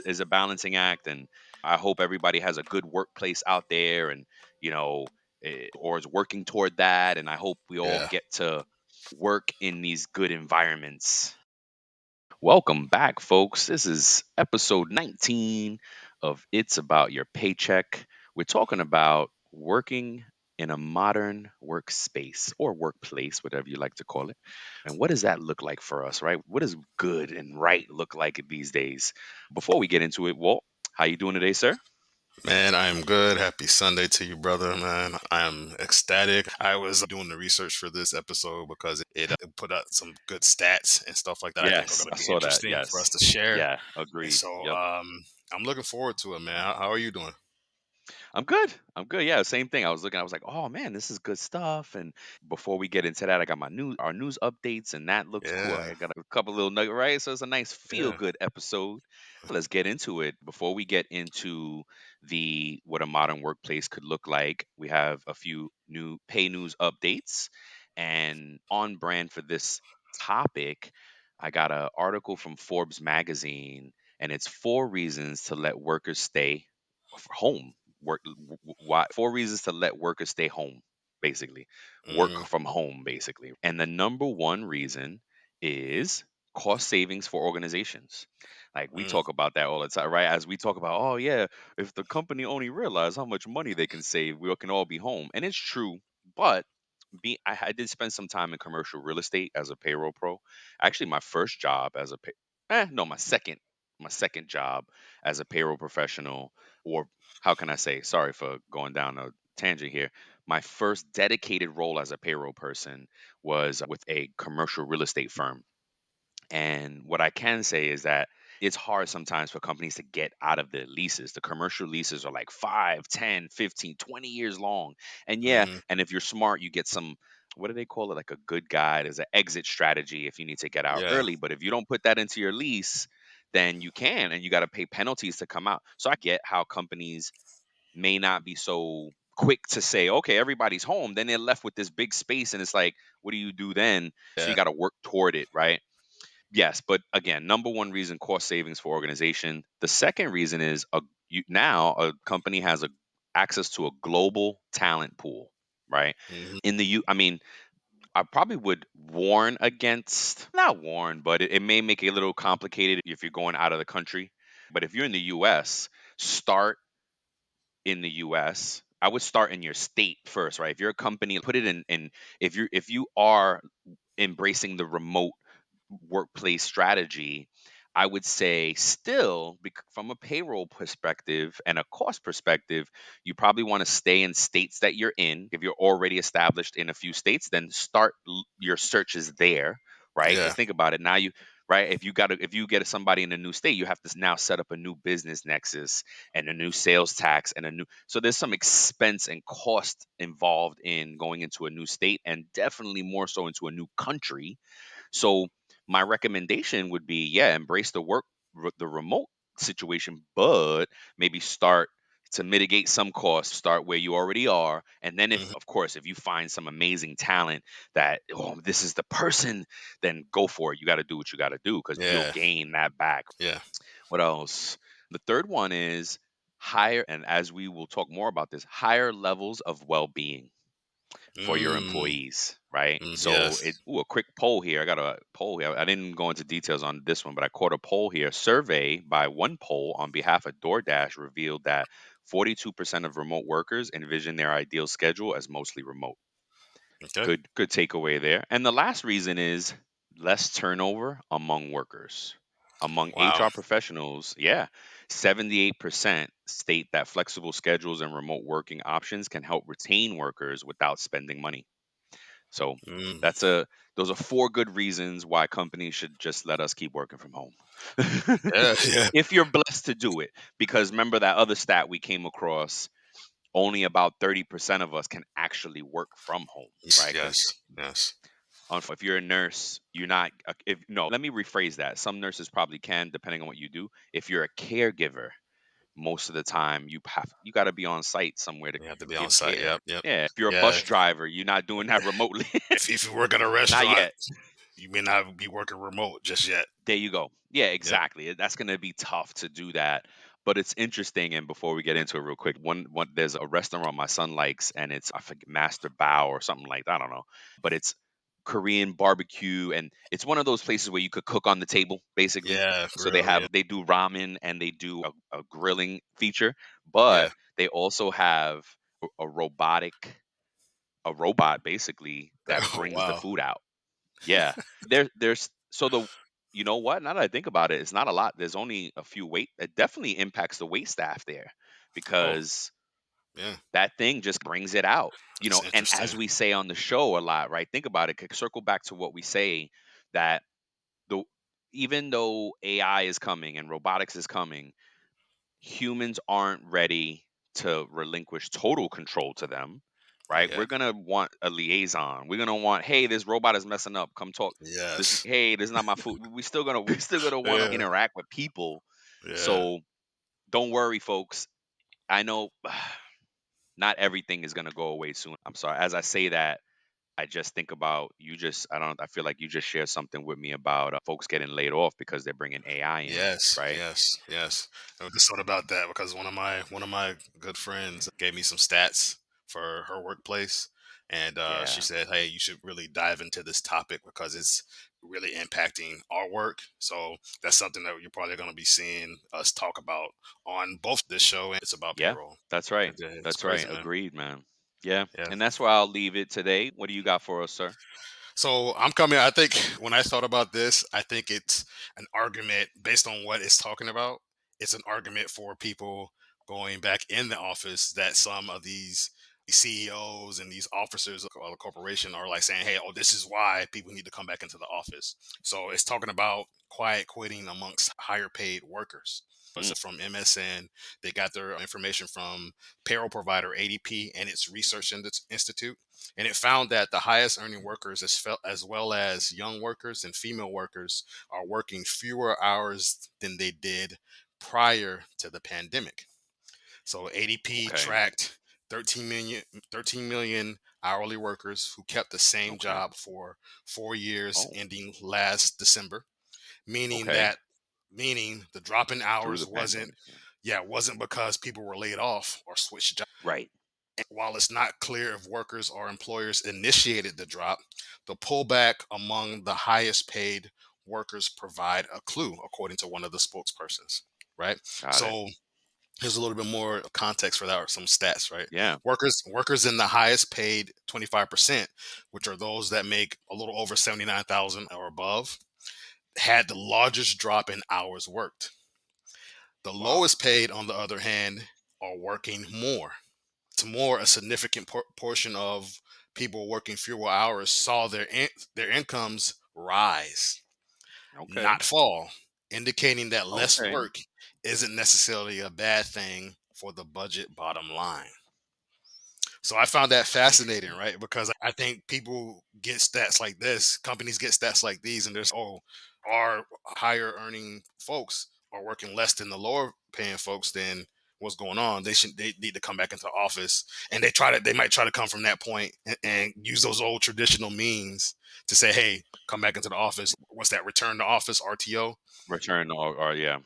is a balancing act, and I hope everybody has a good workplace out there, and you know, or is working toward that. And I hope we all Yeah. get to work in these good environments. Welcome back, folks. This is episode 19 of It's About Your Paycheck. We're talking about working in a modern workspace or workplace, whatever you like to call it. And what does that look like for us, right? What does good and right look like these days? Before we get into it, Walt, how you doing today, sir? Man, I am good. Happy Sunday to you, brother, man. I am ecstatic. I was doing the research for this episode because it put out some good stats and stuff like that I think are Yes, going to I be saw that. interesting for us Yes. to share. Yeah, And agreed. so Yep. I'm looking forward to it, man. How are you doing? I'm good. I'm good. Yeah, same thing. I was like, oh man, this is good stuff. And before we get into that, I got our news updates, and that looks cool. Yeah, I got a couple little nuggets, right? So it's a nice feel yeah. good episode. Let's get into it. Before we get into the what a modern workplace could look like, we have a few new pay news updates, and on brand for this topic, I got an article from Forbes magazine, and it's 4 reasons to let workers stay home why 4 reasons to let workers stay home, basically Hmm. work from home, basically. And the number one reason is cost savings for organizations. Like we Mm, talk about that all the time, right? As we talk about, oh yeah, if the company only realized how much money they can save, we can all be home. And it's true. But I did spend some time in commercial real estate as a payroll pro. Actually, my first job as a no, my second job as a payroll professional, or how can I say? Sorry for going down a tangent here. My first dedicated role as a payroll person was with a commercial real estate firm. And what I can say is that it's hard sometimes for companies to get out of the leases. The commercial leases are like 5, 10, 15, 20 years long. And yeah, hmm. and if you're smart, you get some, what do they call it? Like a good guide as an exit strategy if you need to get out Yeah, early. But if you don't put that into your lease, then you can, and you got to pay penalties to come out. So I get how companies may not be so quick to say, okay, everybody's home. Then they're left with this big space, and it's like, what do you do then? So you yeah. got to work toward it, right? Yes, but again, number one reason, cost savings for organization. The second reason is now a company has access to a global talent pool, right? Hmm. I mean, I probably would warn against, not warn, but it may make it a little complicated if you're going out of the country. But if you're in the US, start in the US. I would start in your state first, right? If you're a company, put it in if you are embracing the remote workplace strategy, I would say still, from a payroll perspective and a cost perspective, you probably want to stay in states that you're in. If you're already established in a few states, then start your searches there, right? Yeah, Because think about it now, right, if you get somebody in a new state, you have to now set up a new business nexus and a new sales tax and a new, so there's some expense and cost involved in going into a new state, and definitely more so into a new country. So my recommendation would be, yeah, embrace the remote situation, but maybe start to mitigate some costs, start where you already are. And then if, hmm, of course, if you find some amazing talent that, oh, this is the person, then go for it. You got to do what you got to do because you'll yeah, gain that back. yeah. What else? The third one is higher, and as we will talk more about this, higher levels of well-being for your Mm, employees, right? So yes. a quick poll here. I got a poll here. I didn't go into details on this one, but I caught a poll here. Survey by one poll on behalf of DoorDash revealed that 42% of remote workers envision their ideal schedule as mostly remote. Okay. Good takeaway there. And the last reason is less turnover among workers. Among Wow. HR professionals, yeah, 78% state that flexible schedules and remote working options can help retain workers without spending money. So Mm, that's a those are 4 good reasons why companies should just let us keep working from home. yeah, yeah. If you're blessed to do it. Because remember that other stat we came across, only about 30% of us can actually work from home, Yes, right? Because yes, yes. if you're a nurse, you're not. If no, let me rephrase that. Some nurses probably can, depending on what you do. If you're a caregiver, most of the time you got to be on site somewhere to You have to be on give site. care. Yep, yep. Yeah, if you're a Yeah. bus driver, you're not doing that remotely. If you work at a Not restaurant, yet. You may not be working remote just yet. There you go. Yeah, Yep. exactly. That's going to be tough to do that. But it's interesting. And before we get into it, real quick, one there's a restaurant my son likes, and it's I forget Master Bao or something like that. I don't know, but it's Korean barbecue, and it's one of those places where you could cook on the table, basically. Yeah, So grill. Yeah, they do ramen and they do a grilling feature, yeah. but they also have a a robot basically that brings the Wow. food out. Yeah. There's so the you know what? Now that I think about it, it's not a lot. There's only a few wait. It definitely impacts the wait staff there Oh, because yeah. that thing just brings it out. That's And as interesting. we say on the show a lot, right? Think about it. Circle back to what we say that the even though AI is coming and robotics is coming, humans aren't ready to relinquish total control to them, right? Yeah. We're gonna want a liaison. We're gonna want, hey, this robot is messing up. Come talk. Yes. Hey, this is not my food. We still gonna want to Yeah. interact with people. Yeah. So don't worry, folks. I know not everything is gonna go away soon. I'm sorry. As I say that, I just think about you. Just I don't. I feel like you just shared something with me about folks getting laid off because they're bringing AI in, Yes, right? yes, yes. I just thought about that because one of my good friends gave me some stats for her workplace, and she Yeah. said, "Hey, you should really dive into this topic because it's really impacting our work." So that's something that you're probably going to be seeing us talk about on both this show and it's about Yeah, payroll. that's right. It's That's right. crazy, man. Agreed, man. Yeah. Yeah. And that's where I'll leave it today. What do you got for us, sir? So I'm coming. I think when I thought about this, I think it's an argument based on what it's talking about. It's an argument for people going back in the office that some of these CEOs and these officers of a corporation are like saying, "Hey, oh, this is why people need to come back into the office." So it's talking about quiet quitting amongst higher paid workers. This Mm, is from MSN. They got their information from payroll provider ADP and its research institute, and it found that the highest earning workers as well as young workers and female workers are working fewer hours than they did prior to the pandemic. So ADP okay. tracked 13 million hourly workers who kept the same Okay. job for 4 years Oh, ending last December, meaning okay. that meaning the drop in Through hours the wasn't pandemic. Yeah. yeah, wasn't because people were laid off or switched jobs. Right. While it's not clear if workers or employers initiated the drop, the pullback among the highest paid workers provide a clue, according to one of the spokespersons. Right. Got it. So here's a little bit more context for that, or some stats. Right. Yeah. Workers in the highest paid 25%, which are those that make a little over 79,000 or above, had the largest drop in hours worked. The Wow. lowest paid, on the other hand, are working more. It's more a significant portion of people working fewer hours saw their incomes rise, Okay. not fall, indicating that less Okay. work isn't necessarily a bad thing for the budget bottom line. So I found that fascinating, Interesting. right? Because I think people get stats like this, companies get stats like these, and there's, oh, our higher earning folks are working less than the lower paying folks. Then what's going on? They need to come back into office, and they might try to come from that point and use those old traditional means to say, hey, come back into the office. What's that, return to office, RTO? Return or yeah.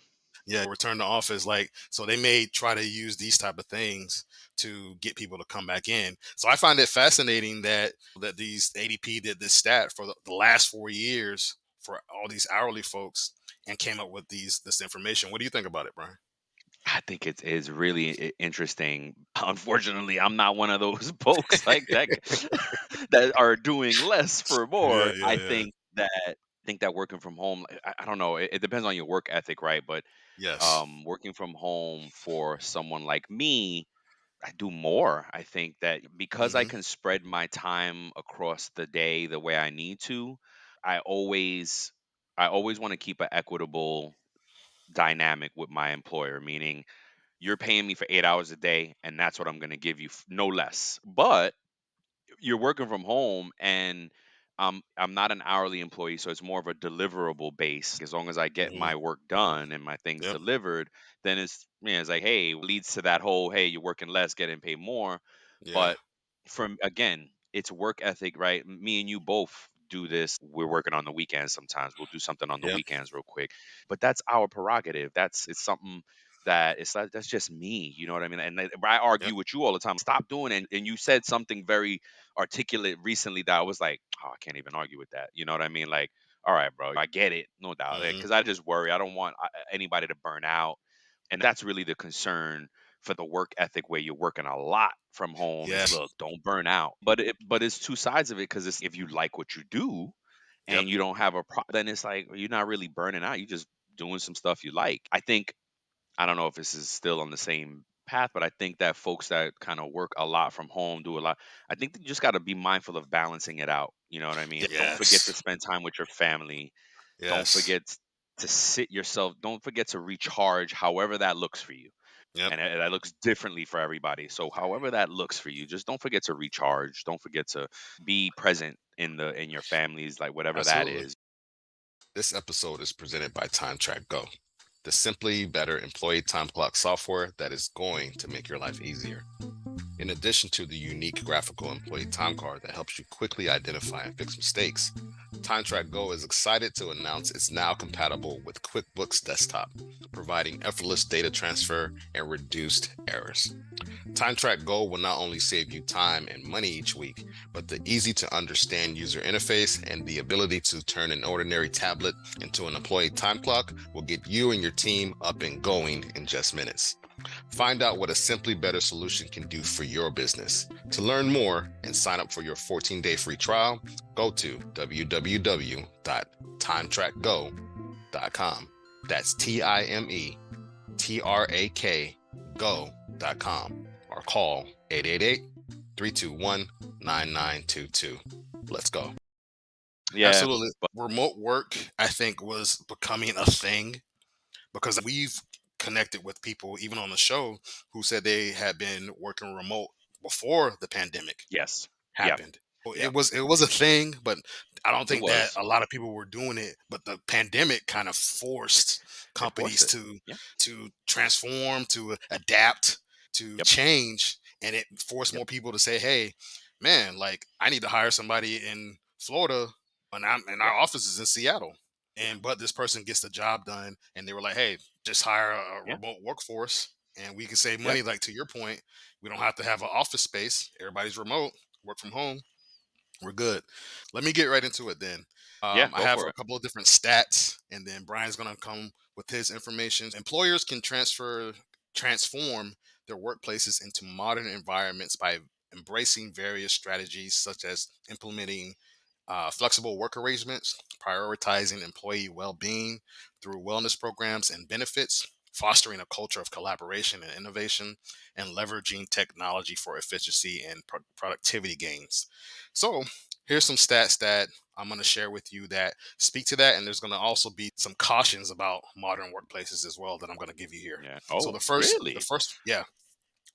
Yeah, return to office. Like, so they may try to use these type of things to get people to come back in. So I find it fascinating that these ADP did this stat for the last 4 years for all these hourly folks and came up with this information. What do you think about it, Brian? I think it is really interesting. Unfortunately, I'm not one of those folks like that that are doing less for Yeah, more. yeah, yeah. Think that working from home, I don't know. It depends on your work ethic, right? But Yes. working from home for someone like me, I do more. I think that because I Mm-hmm. can spread my time across the day the way I need to, I always I always want to keep an equitable dynamic with my employer, meaning you're paying me for 8 hours a day, and that's what I'm going to give you, no less. But you're working from home, and I'm not an hourly employee, so it's more of a deliverable base. As long as I get Mm-hmm. my work done and my things Yep. delivered, then it's like, hey, leads to that whole, hey, you're working less, getting paid more. Yeah. But from again, it's work ethic, right? Me and you both. do this. We're working on the weekends sometimes. We'll do something on the Yep. weekends real quick. But that's our prerogative. It's something that it's like that's just me. You know what I mean? And I Yep. argue with you all the time. Stop doing it. And you said something very articulate recently that I was like, oh, I can't even argue with that. You know what I mean? Like, all right, bro, I get it, no doubt. Hmm. Because I just worry. I don't want anybody to burn out, and that's really the concern for the work ethic where you're working a lot from home is Yes. look, don't burn out. But it's two sides of it because it's if you like what you do Yep. and you don't have then it's like you're not really burning out. You're just doing some stuff you like. I think I don't know if this is still on the same path, but I think that folks that kind of work a lot from home do a lot. I think that you just got to be mindful of balancing it out. You know what I mean? Don't forget to Yes. spend time with your family. Don't Yes. forget to sit yourself. Don't forget to recharge, however that looks for you. Yep. And that looks differently for everybody. So, however that looks for you, just don't forget to recharge. Don't forget to be present in your families, like whatever that Absolutely. is. This episode is presented by TrakGO, the simply better employee time clock software that is going to make your life easier. In addition to the unique graphical employee time card that helps you quickly identify and fix mistakes, TrakGO is excited to announce it's now compatible with QuickBooks Desktop, providing effortless data transfer and reduced errors. TrakGO will not only save you time and money each week, but the easy to understand user interface and the ability to turn an ordinary tablet into an employee time clock will get you and your team up and going in just minutes. Find out what a simply better solution can do for your business. To learn more and sign up for your 14-day free trial, go to www.timetrakgo.com. That's TIMETRAK go.com or call 888-321-9922. Let's go. Yeah, Absolutely. but Remote work, I think, was becoming a thing because we've connected with people, even on the show, who said they had been working remote before the pandemic yes, yeah, happened. Well, yeah, it was a thing, but I don't it think that was. a lot of people were doing it. But the pandemic kind of forced It forced companies it. to Yeah, transform, to adapt, to yep, change, and it forced yep, more people to say, "Hey, man, like I need to hire somebody in Florida, and yeah, our office is in Seattle." yeah, And but this person gets the job done, and they were like, "Hey, just hire a yeah, remote workforce, and we can save yep, money." Like to your point, we don't have to have an office space. Everybody's remote, work from home. We're good. Let me get right into it then. yeah. I Go have for a it. couple of different stats, and then Brian's going to come with his information. Employers can transform their workplaces into modern environments by embracing various strategies, such as implementing flexible work arrangements, prioritizing employee well-being through wellness programs and benefits, fostering a culture of collaboration and innovation, and leveraging technology for efficiency and productivity gains. So, here's some stats that I'm going to share with you that speak to that, and there's going to also be some cautions about modern workplaces as well that I'm going to give you here. Yeah. So Oh, really? yeah.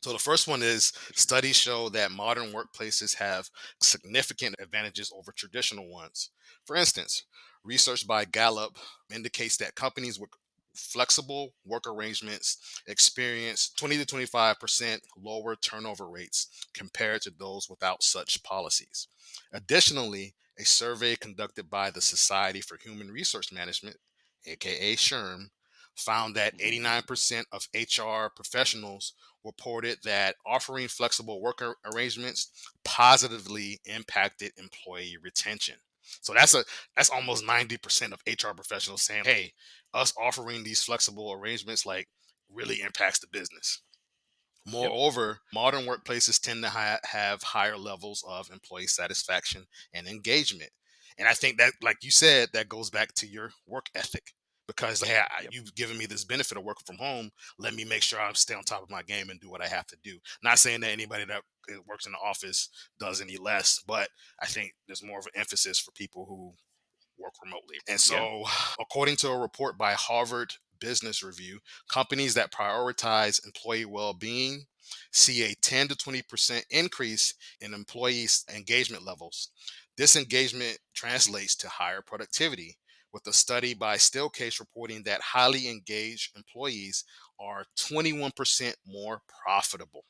So the first one is Interesting. studies show that modern workplaces have significant advantages over traditional ones. For instance, research by Gallup indicates that companies with flexible work arrangements experience 20 to 25% lower turnover rates compared to those without such policies. Additionally, a survey conducted by the Society for Human Resource Management, aka SHRM, found that Hmm. 89% of HR professionals reported that offering flexible work arrangements positively impacted employee retention. So that's almost 90% of HR professionals saying, "Hey, us offering these flexible arrangements like really impacts the business." Yep. Moreover, modern workplaces tend to have higher levels of employee satisfaction and engagement. And I think that, like you said, that goes back to your work ethic because, hey, Yep. you've given me this benefit of working from home. Let me make sure I stay on top of my game and do what I have to do. Not saying that anybody that works in the office does any less, but I think there's more of an emphasis for people who work remotely. And Yeah. so, according to a report by Harvard Business Review, companies that prioritize employee well being see a 10 to 20% increase in employees' engagement levels. This engagement translates to higher productivity, with a study by Steelcase reporting that highly engaged employees are 21% more profitable.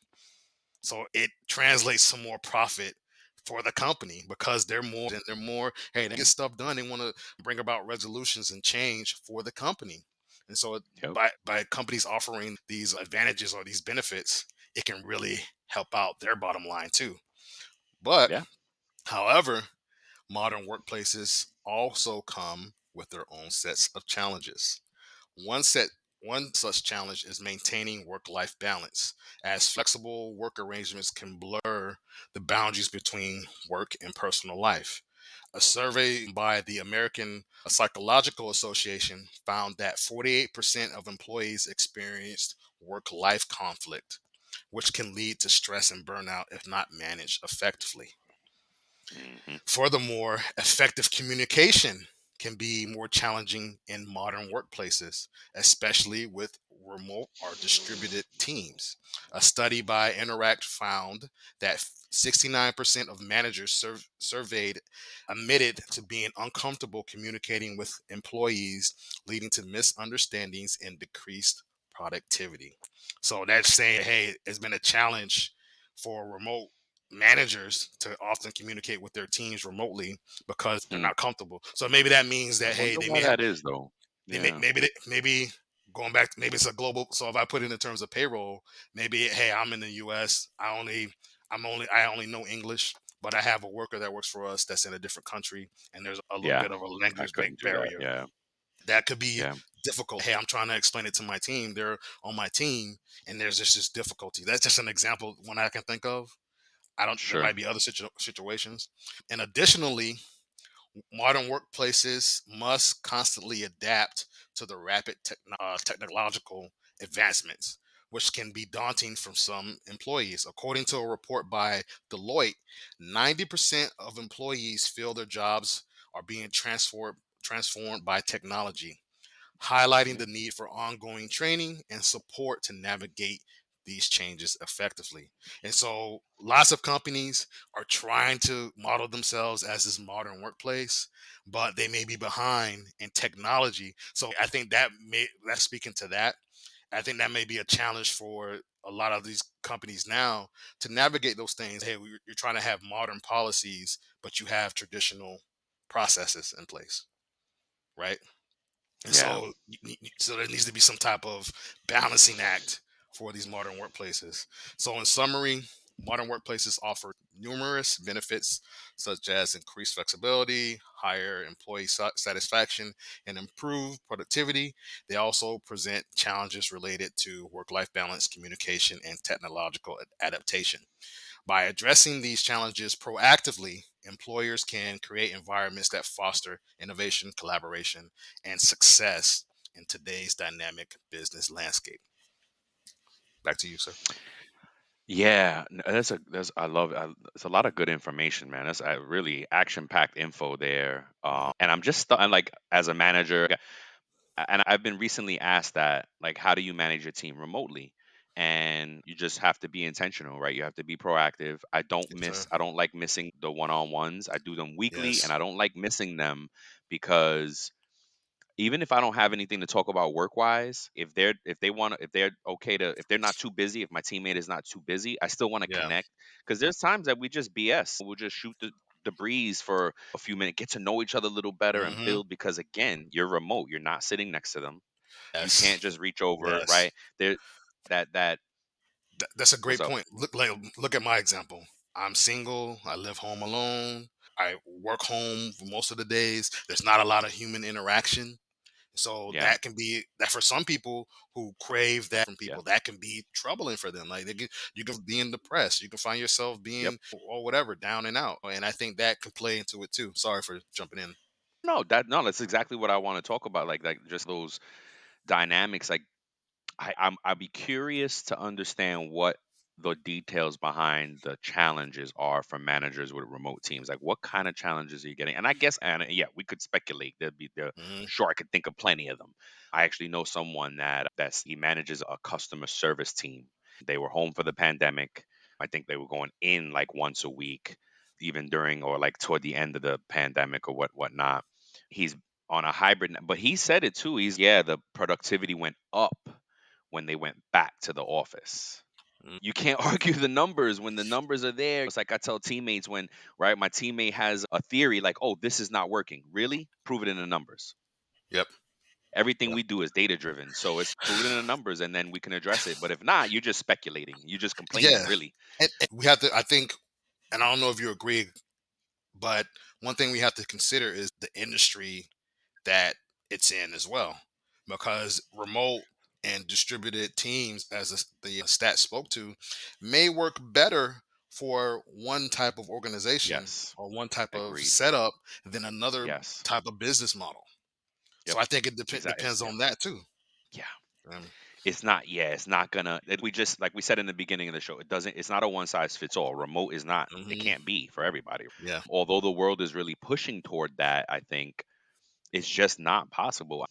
So it translates to more profit for the company because they're more hey, they get stuff done. They want to bring about resolutions and change for the company. And so Yep. by companies offering these advantages or these benefits, it can really help out their bottom line too. But Yeah. however, modern workplaces also come with their own sets of challenges. One set one such challenge is maintaining work-life balance, as flexible work arrangements can blur the boundaries between work and personal life. A survey by the American Psychological Association found that 48% of employees experienced work-life conflict, which can lead to stress and burnout if not managed effectively. Hmm. Furthermore, effective communication can be more challenging in modern workplaces, especially with remote or distributed teams. A study by Interact found that 69% of managers surveyed admitted to being uncomfortable communicating with employees, leading to misunderstandings and decreased productivity. So that's saying, hey, it's been a challenge for remote managers to often communicate with their teams remotely because they're Hmm. not comfortable. So maybe that means I that hey, wonder they why may have that is, though. they may Yeah. maybe going back maybe it's a global. So if I put it in terms of payroll, maybe hey, I'm in the U.S. I only know English, but I have a worker that works for us that's in a different country, and there's a little Yeah. bit of a I language couldn't do that. barrier Yeah. that could be Yeah. difficult. Hey, I'm trying to explain it to my team. They're on my team, and there's just this difficulty. That's just an example one I can think of. I don't. There Sure. might be other situations, and additionally, modern workplaces must constantly adapt to the rapid technological advancements, which can be daunting for some employees. According to a report by Deloitte, 90% of employees feel their jobs are being transformed by technology, highlighting Hmm. the need for ongoing training and support to navigate these changes effectively. And so lots of companies are trying to model themselves as this modern workplace, but they may be behind in technology. So I think that's speaking to that. I think that may be a challenge for a lot of these companies now to navigate those things. Hey, you're trying to have modern policies, but you have traditional processes in place, right? And Yeah. so, so there needs to be some type of balancing act for these modern workplaces. So, in summary, modern workplaces offer numerous benefits such as increased flexibility, higher employee satisfaction, and improved productivity. They also present challenges related to work life balance, communication, and technological adaptation. By addressing these challenges proactively, employers can create environments that foster innovation, collaboration, and success in today's dynamic business landscape. Back to you, sir. Yeah, that's I love it's a lot of good information, man. That's really action packed info there. And I'm like as a manager, and I've been recently asked that, like, how do you manage your team remotely? And you just have to be intentional, right? You have to be proactive. Yes, sir. I don't like missing the one on ones. I do them weekly, and Yes. I don't like missing them because even if I don't have anything to talk about work wise, if they're okay to if they're not too busy, if my teammate is not too busy, I still want to Yeah. connect because there's times that we just BS. We'll just shoot the breeze for a few minutes, get to know each other a little better and Hmm. build because again, you're remote. You're not sitting next to them. You Yes. can't just reach over, Yes. right? There that That's a what's great up? point. Look at my example. I'm single. I live home alone. I work home for most of the days. There's not a lot of human interaction. So Yeah. that can be that for some people who crave that from Yeah. people, that can be troubling for them. Like you can be depressed, you can find yourself Yep. being or whatever down and out, and I think that can play into it too. Sorry for jumping in. No, that's exactly what I want to talk about. Like just those dynamics. Like I'd be curious to understand what the details behind the challenges are for managers with remote teams. Like, what kind of challenges are you getting? And I guess, and yeah, we could speculate. There'd be there. Hmm. Sure, I could think of plenty of them. I actually know someone he manages a customer service team. They were home for the pandemic. I think they were going in like once a week, even during or like toward the end of the pandemic or whatnot. He's on a hybrid, but he said it too. The productivity went up when they went back to the office. Mm. You can't argue the numbers when the numbers are there. It's like I tell teammates when, right, my teammate has a theory like, oh, this is not working. Really? Prove it in the numbers. Yep. Everything Yep. we do is data driven. So it's prove it in the numbers and then we can address it. But if not, you're just speculating. You're just complaining, Yeah. really. And we have to, I think, and I don't know if you agree, but one thing we have to consider is the industry that it's in as well. Because remote and distributed teams, as the stat spoke to, may work better for one type of organization Yes. or one type of Agreed. setup than another Yes. type of business model. So Yep. I think it Exactly. depends Yeah. on that too. Yeah. Um, It's not, yeah, it's not gonna we just like we said in the beginning of the show, it's not a one size fits all. Remote is not, it mhm, can't be for everybody. yeah. Although the world is really pushing toward that, I think it's just not possible.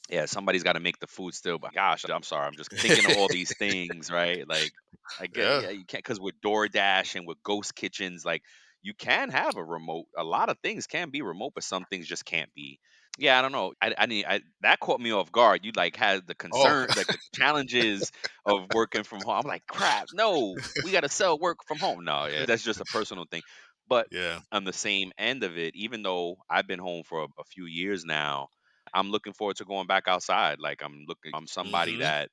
Yeah, somebody's got to make the food still, but gosh, I'm sorry, I'm just thinking of all these things, right? Like I get, Yeah. yeah, you can't, because with DoorDash and with ghost kitchens, like you can have a remote. A lot of things can be remote, but some things just can't be. Yeah, I don't know. That caught me off guard. You like had the Oh, concern, like the challenges of working from home. I'm like, crap, no, we got to sell work from home. No, yeah, that's just a personal thing. But yeah. on the same end of it, even though I've been home for a few years now, I'm looking forward to going back outside. Like I'm somebody Mhm. that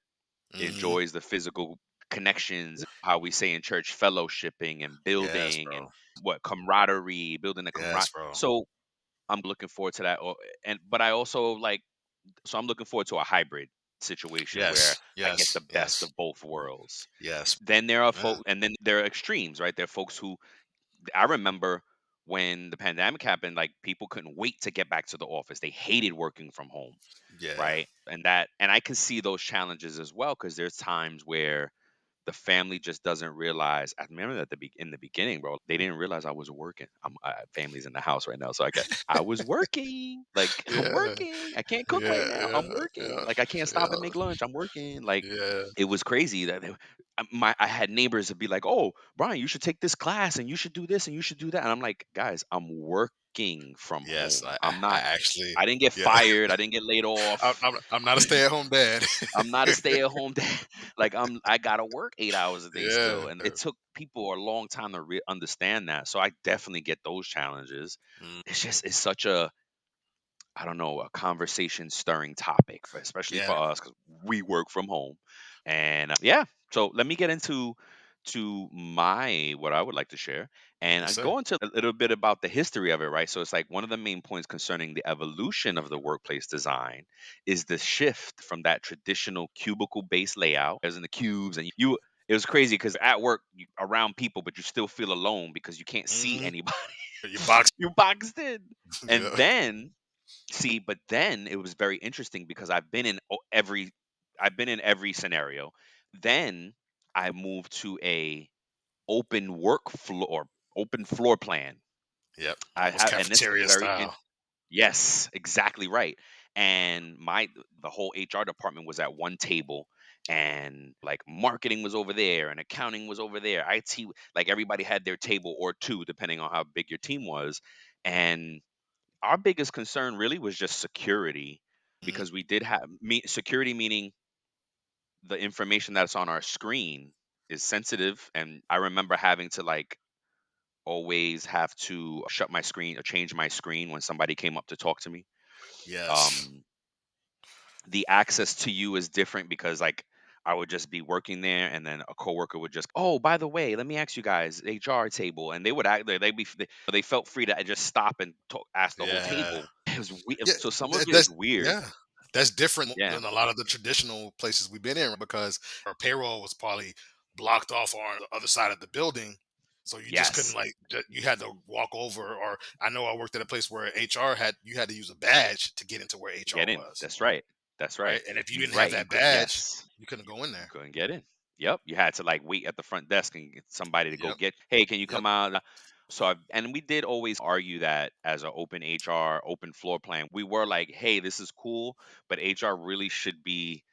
Mhm. enjoys the physical connections, how we say in church, fellowshipping and Yes, building and bro. what camaraderie, building a camaraderie. Yes, bro. So I'm looking forward to that. And but I also like, so I'm looking forward to a hybrid situation where Yes. I get Yes. the best Yes. of both worlds. Yes. Then there are Yeah. folks, and then there are extremes, right? There are folks who I remember when the pandemic happened, like people couldn't wait to get back to the office. They hated working from home, Yeah. right? And I can see those challenges as well because there's times where the family just doesn't realize. I remember that in the beginning, bro, they didn't realize I was working. Family's in the house right now, so I was working. Like I'm Yeah. working. I can't cook right Yeah. now. I'm Yeah. working. Yeah. Like I can't stop and make lunch. I'm working. Like Yeah. it was crazy that I had neighbors that be like, "Oh, Brian, you should take this class and you should do this and you should do that." And I'm like, "Guys, I'm working from Yes. home. I actually. I didn't get Yeah. fired. I didn't get laid I'm, off. I'm, I'm not a stay-at-home dad. I'm not a stay-at-home dad. Like I got to work 8 hours a day Yeah. still." And it took people a long time to understand that. So I definitely get those challenges. Mm, It's such a, I don't know, a conversation stirring topic for, especially yeah. for us, because we work from home. And yeah, so let me get into my what I would like to share, and Yes, I sir. go into a little bit about the history of it, right? So it's like one of the main points concerning the evolution of the workplace design is the shift from that traditional cubicle based layout, as in the cubes, and you. It was crazy because at work, around people, but you still feel alone because you can't see Hmm. anybody. Your box. You're boxed in. And Yeah. then see, but then it was very interesting because I've been in every scenario. Then I moved to a open work floor or open floor plan. Yep. I Almost have, and this was cafeteria very style. yes, exactly right. And the whole HR department was at one table, and like marketing was over there and accounting was over there. IT, like everybody had their table or two depending on how big your team was. And our biggest concern really was just security, Mhm. because we did have security, meaning the information that's on our screen is sensitive. And I remember having to like always have to shut my screen or change my screen when somebody came up to talk to me. Yes. um the access to you is different because like I would just be working there, and then a coworker would just, oh, by the way, let me ask you guys, HR table, and they would act, they felt free to just stop and talk, ask the whole Yeah. table. It was weird. Yeah, So some of it is that's weird. yeah. That's different Yeah. than a lot of the traditional places we've been in because our payroll was probably blocked off on the other side of the building. So you just couldn't Yes. like you had to walk over. Or I know I worked at a place where HR had you had to use a badge to get into where To HR get in. was, That's right. That's right. right? And if you You didn't have right. You that could, badge, yes. you couldn't go in You there. couldn't get in. Yep. You had to like wait at the front desk and get somebody to go Yep. get, hey, can you Yep. come out? So and we did always argue that as an open HR, open floor plan, we were like, hey, this is cool, but HR really should be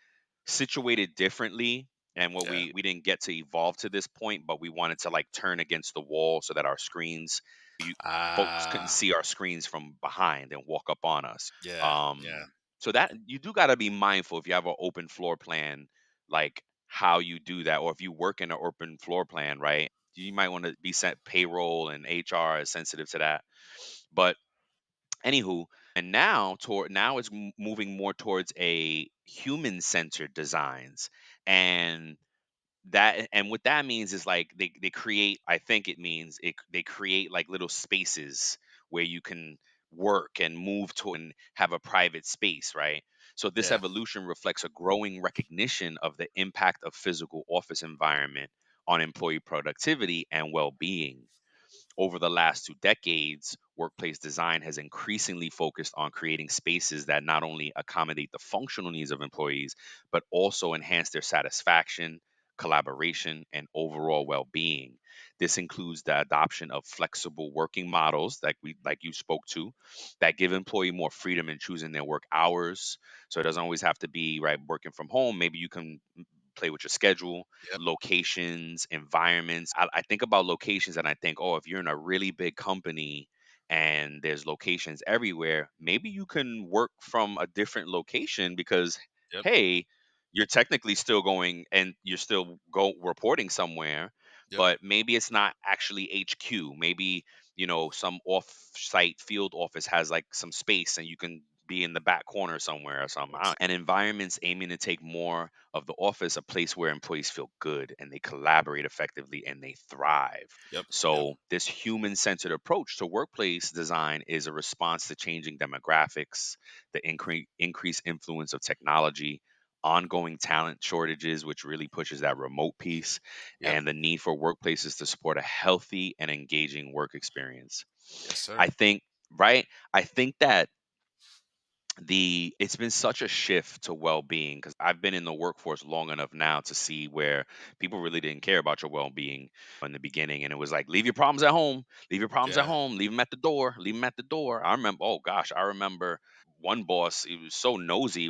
situated differently. And what Yeah. we didn't get to evolve to this point, but we wanted to like turn against the wall so that our screens, you folks couldn't Ah. see our screens from behind and walk up on us. Yeah. Yeah. So that you do got to be mindful if you have an open floor plan, like how you do that, or if you work in an open floor plan, right? You might want to be sent payroll and HR is sensitive to that. But anywho, and now it's moving more towards a human centered designs. And what that means is like they create, I think it means they create like little spaces where you can work and move to and have a private space, right? So this Yeah. evolution reflects a growing recognition of the impact of physical office environment on employee productivity and well-being. Over the last 2 decades, workplace design has increasingly focused on creating spaces that not only accommodate the functional needs of employees, but also enhance their satisfaction, collaboration, and overall well-being. This includes the adoption of flexible working models like you spoke to, that give employee more freedom in choosing their work hours. So it doesn't always have to be right working from home. Maybe you can play with your schedule, Yep. locations, environments. I think about locations and I think, oh, if you're in a really big company and there's locations everywhere, maybe you can work from a different location because, Yep. hey, you're technically still going and you're still go reporting somewhere, Yep. but maybe it's not actually HQ. Maybe, some off-site field office has like some space and you can be in the back corner somewhere or something. And environments aiming to take more of the office a place where employees feel good and they collaborate effectively and they thrive. Yep. Yep. So, this human centered approach to workplace design is a response to changing demographics, the increased influence of technology, ongoing talent shortages, which really pushes that remote piece, Yep. and the need for workplaces to support a healthy and engaging work experience. Yes, sir. I think, right? I think that it's been such a shift to well-being because I've been in the workforce long enough now to see where people really didn't care about your well-being in the beginning, and it was like, leave your problems at home, leave your problems at Yeah. home, leave them at the door, leave them at the door. I remember, oh gosh, I remember one boss, he was so nosy,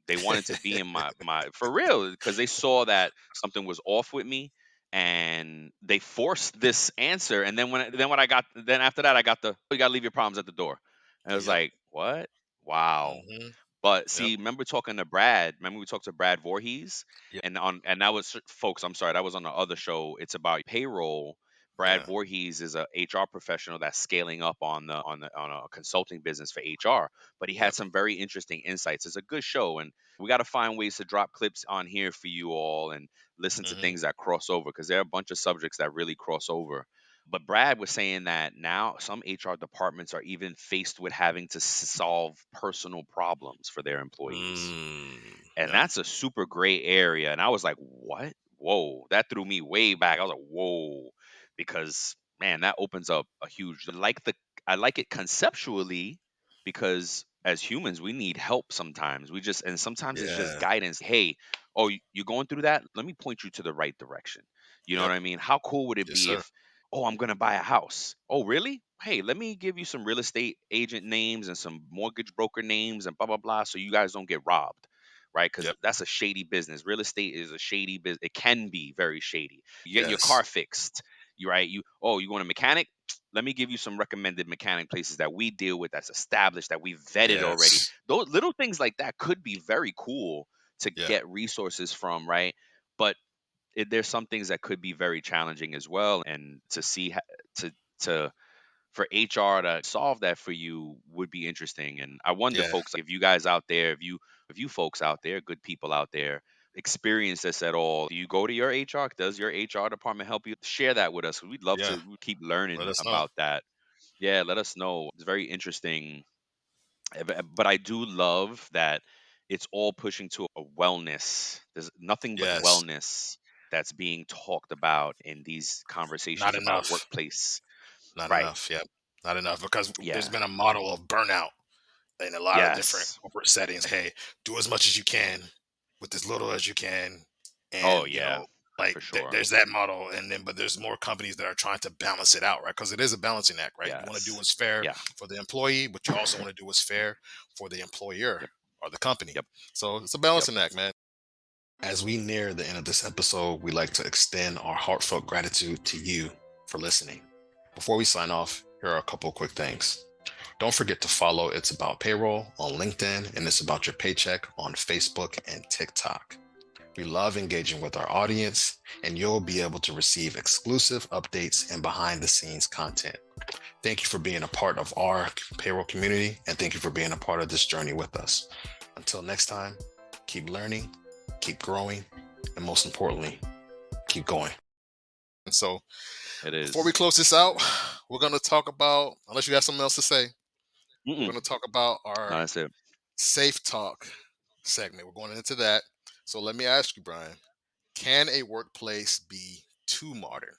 they wanted to be in my for real because they saw that something was off with me, and they forced this answer. And then when I got then after that I got the, "Oh, you gotta leave your problems at the door." And I was Yep. like, what? Wow. Hmm. But Yep. see, remember talking to Brad? Remember we talked to Brad Voorhees, Yep. and that was, folks. I'm sorry, that was on the other show. It's about payroll. Brad Yeah. Voorhees is a HR professional that's scaling up on a consulting business for HR. But he had Yep. some very interesting insights. It's a good show, and we got to find ways to drop clips on here for you all and listen to Hmm. things that cross over because there are a bunch of subjects that really cross over. But Brad was saying that now some HR departments are even faced with having to solve personal problems for their employees. Mm. And Yep. that's a super gray area. And I was like, what? Whoa. That threw me way back. I was like, whoa. Because man, that opens up a huge I like it conceptually because as humans, we need help sometimes. And sometimes it's just Yeah. guidance. Hey, oh, you're going through that? Let me point you to the right direction. You know what Yep. I mean? How cool would it Yes, be sir. if, oh, I'm gonna buy a house. Oh, really? Hey, let me give you some real estate agent names and some mortgage broker names and blah blah blah so you guys don't get robbed. Right? Because Yep. that's a shady business. Real estate is a shady business. It can be very shady. You getting your car Yes. fixed. You want a mechanic? Let me give you some recommended mechanic places that we deal with that's established, that we vetted already. Yes. Those little things like that could be very cool to Yeah. get resources from, right? But there's some things that could be very challenging as well, and to to for HR to solve that for you would be interesting. And I wonder, Yeah. folks, if you guys out there, if you folks out there, good people out there, experience this at all. Do you go to your HR? Does your HR department help you? Share that with us. We'd love Yeah. to keep Let learning us know. about that. Yeah, let us know. It's very interesting. But I do love that it's all pushing to a wellness. There's nothing but Yes. wellness that's being talked about in these Not conversations about enough. workplace. Not Right. enough. Yep. Not enough because there's Yeah. been a model of burnout in a lot of different Yes. corporate settings. Hey, do as much as you can with as little as you can, Oh, and yeah, like for sure. there's that model, and then but there's more companies that are trying to balance it out, right? Because it is a balancing act, right? You want to do Yes. what's fair Yeah. for the employee, but you also want to do what's fair for the employer Yep. or the company. Yep. So it's a Yep. balancing act, man. As we near the end of this episode, we'd like to extend our heartfelt gratitude to you for listening. Before we sign off, here are a couple of quick things. Don't forget to follow It's About Payroll on LinkedIn and It's About Your Paycheck on Facebook and TikTok. We love engaging with our audience, and you'll be able to receive exclusive updates and behind the scenes content. Thank you for being a part of our payroll community, and thank you for being a part of this journey with us. Until next time, keep learning, keep growing, and most importantly, keep going. So, It before we is. close this out, we're going to talk about, unless you have something else to say, we're Mm-mm. going to talk about No, our that's it. safe talk segment. We're going into that. So, let me ask you, Brian, can a workplace be too modern?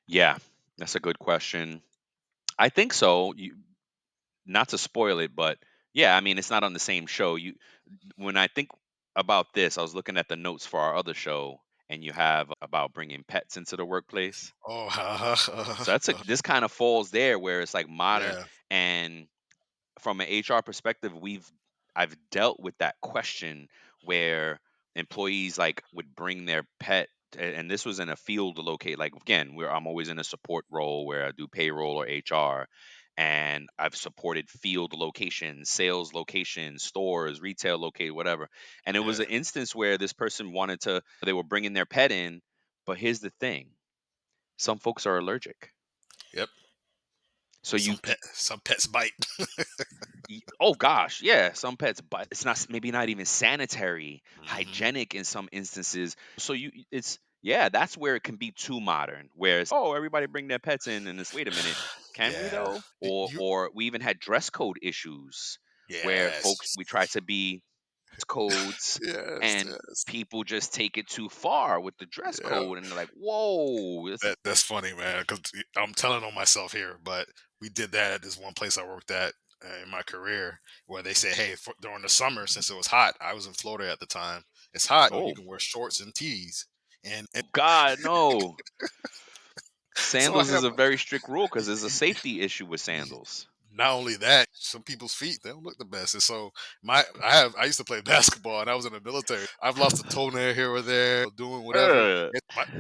Yeah, that's a good question. I think so. Not to spoil it, but yeah, I mean, it's not on the same show. When I think about this, I was looking at the notes for our other show, and you have about bringing pets into the workplace. Oh, So this kind of falls there where it's like modern, yeah, and from an HR perspective, I've dealt with that question where employees like would bring their pet, and this was in a field locate. Like again, where I'm always in a support role where I do payroll or HR, and I've supported field locations, sales locations, stores, retail locate, whatever. And it was yeah, an instance where this person they were bringing their pet in, but here's the thing: some folks are allergic. yep. So Some pets bite. Oh gosh, yeah, some pets, but it's not maybe not even sanitary, Hmm. hygienic in some instances. So it's yeah, that's where it can be too modern. Whereas oh, everybody bring their pets in, and it's wait a minute, can we Yeah. though? You. Or we even had dress code issues where folks Yes. we try to be codes, Yes. and Yes. people just take it too far with the dress Yeah. code, and they're like, whoa, That's funny, man. Because I'm telling on myself here, but we did that at this one place I worked at in my career, where they say, "Hey, during the summer, since it was hot, I was in Florida at the time. It's hot. You oh can wear shorts and tees." And God, no. so I Sandals is have a very strict rule because there's a safety issue with y- sandals. not only that, some people's feet they don't look the best. And so I used to play basketball, and I was in the military. I've lost a toenail here or there, doing whatever. Uh,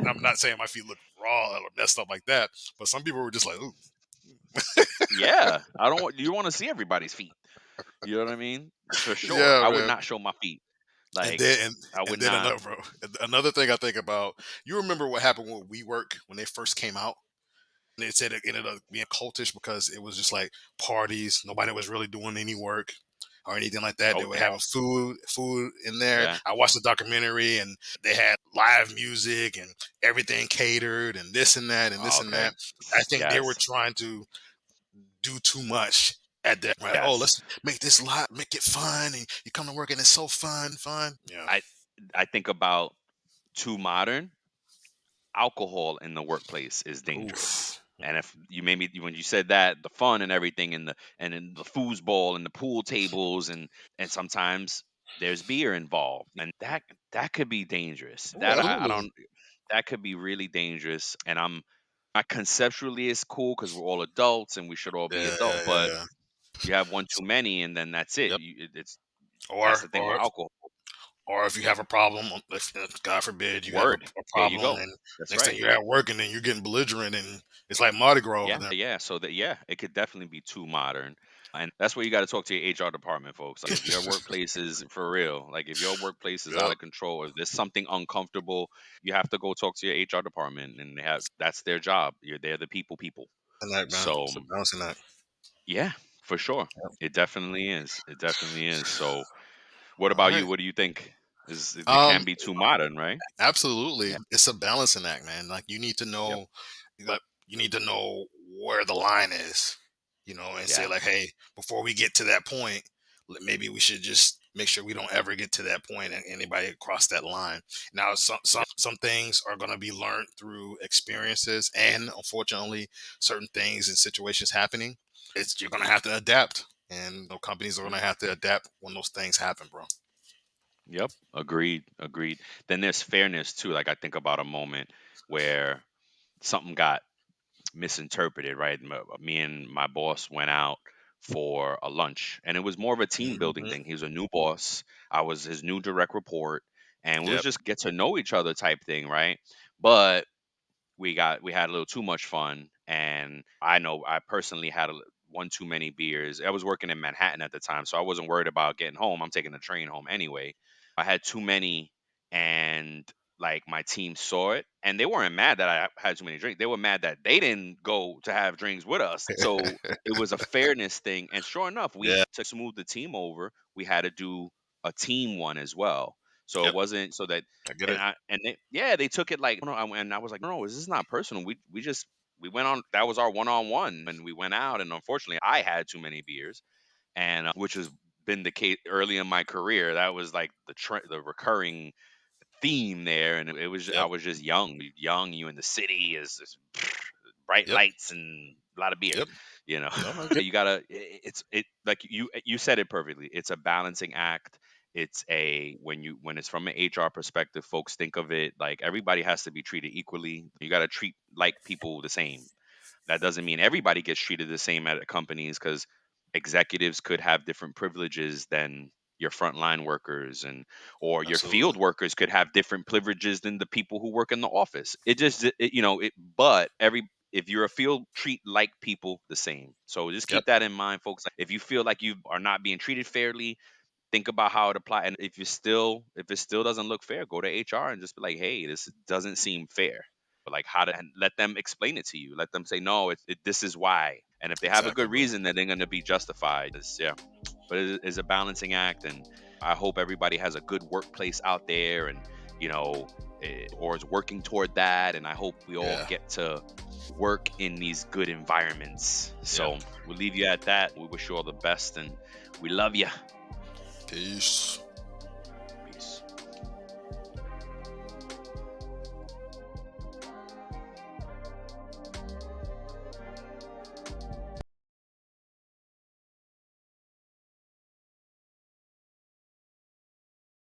I'm not saying my feet look raw or messed up like that, but some people were just like, "Ooh." yeah, I don't want you want to see everybody's feet. You know what I mean? For sure. Yeah, I would man. not show my feet. And Like then I would and then not. another bro, another thing I think about. You remember what happened with WeWork when they first came out? And they said it ended up being cultish because it was just like parties. Nobody was really doing any work or anything like that. They Oh were yeah, having food in there. yeah. I watched the documentary, and they had live music and everything catered and this and that and this Oh, and okay. that. I think they were Yes, trying to do too much at that. Right? Oh, yes. let's make this lot, make it fun, and you come to work and it's so fun. Yeah. I I think about too modern. Alcohol in the workplace is dangerous. Oof. And if you made me when you said that, the fun and everything, and in the foosball and the pool tables, and sometimes there's beer involved, and that could be dangerous. Oh, I absolutely. don't that could be really dangerous. And I conceptually it's cool because we're all adults and we should all be Yeah, adult, yeah, yeah, but yeah. you have one too many, and then that's it. Yep. It's that's Or the thing with or alcohol. or if you have a problem, if God forbid you have Word. a There you problem, go. and That's next thing right. you're at work, and then you're getting belligerent, and it's like Mardi Gras over there. Yeah. So that yeah, it could definitely be too modern. And that's where you got to talk to your HR department, folks. Like if your workplace is for real, like if your workplace is out Yep. of control, if there's something uncomfortable, you have to go talk to your HR department, and that's their job. They're the people. And that, man. So It's a balancing act. yeah, for sure. Yep. It definitely is. It definitely is. So what All about you? right. What do you think? Is it can Um. be too modern, right? Absolutely. Yeah. It's a balancing act, man. Like Yep. you need to know where the line is, and say Yeah. like, hey, before we get to that point, maybe we should just make sure we don't ever get to that point and anybody cross that line. Now, some things are going to be learned through experiences, and unfortunately, certain things and situations happening. It's You're going to have to adapt, and companies are going to have to adapt when those things happen, bro. Yep, agreed, agreed. Then there's fairness too. Like I think about a moment where something got misinterpreted, right? Me and my boss went out for a lunch, and it was more of a team building Hmm. thing. He was a new boss, I was his new direct report, and we was Yep. just get to know each other type thing, right? But we had a little too much fun, and I know I personally had one too many beers. I was working in Manhattan at the time, so I wasn't worried about getting home. I'm taking the train home anyway. I had too many, and like my team saw it, and they weren't mad that I had too many drinks. They were mad that they didn't go to have drinks with us. So it was a fairness thing. And sure enough, we Yeah. to smooth the team over, we had to do a team one as well. So it Yep. wasn't so that I get and it. I and they yeah, they took it like no, and I was like, no, this is not personal. We just we went on that was our one on one and we went out and unfortunately I had too many beers and which has been the case early in my career. That was like the recurring theme there, and it was I Yep. was just young. You in the city is bright Yep. lights and a lot of beer. Yep. You know, No, I get. you gotta. It's it like you said it perfectly. It's a balancing act. It's a when it's from an HR perspective, folks think of it like everybody has to be treated equally. You got to treat like people the same. That doesn't mean everybody gets treated the same at companies because executives could have different privileges than your frontline workers and or your Absolutely. field workers could have different privileges than the people who work in the office. It just you know it but every if you're a field treat like people the same. So just Yep. keep that in mind folks. If you feel like you are not being treated fairly, think about how it apply and if it still doesn't look fair, go to HR and just be like, hey, this doesn't seem fair, but like how to and let them explain it to you, let them say no, this is why, and if they have a Exactly, good bro. reason then they're going to be justified. Yeah, but it is a balancing act, and I hope everybody has a good workplace out there, and you know or is working toward that, and I hope we all Yeah. get to work in these good environments. Yeah. So we'll leave you at that. We wish you all the best and we love you. Peace.